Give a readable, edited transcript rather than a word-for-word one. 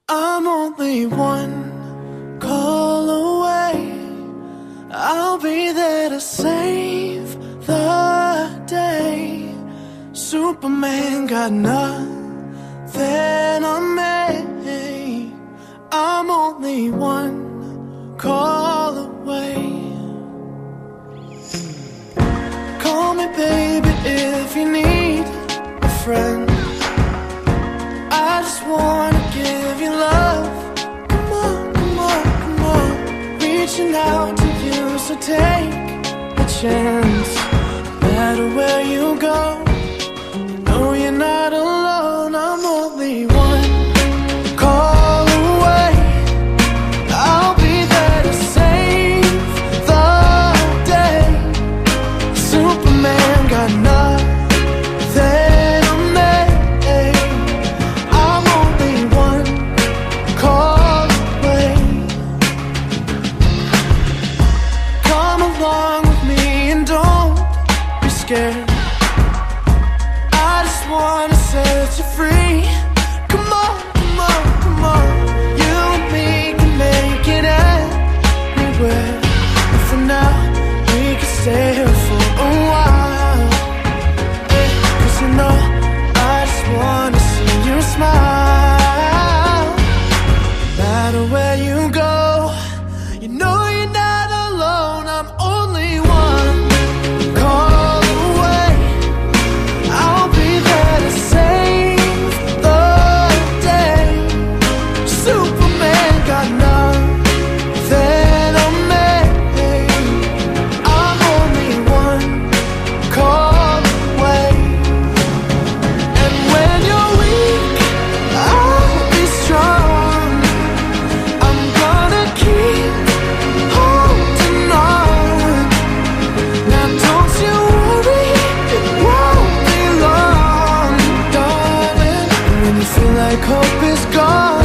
I'm only one call away. I'll be there to save the day. Superman got nothing on me. I'm only one call away. Call me baby if you need a friend. I just wanna give you love. Come on, come on, come on. Reaching out to you, so take a chance. No matter where you go, you know you're not alone. I'm only one call away. I'll be there to save the day. Superman got nothing. I just wanna set you free. Come on, come on, come on. You and me can make it anywhere. And for now, we can stay here for a while. Yeah, 'cause you know, I just wanna see you smile. No matter where you go, you know you're not alone. I'm only one call away. I'll be there to save the day. Superman got nothing on me. I'm only one call away. And when you're weak, I'll be strong. I'm gonna keep holding on. Now don't you worry, it won't be long, darling. When you feel like hope is gone,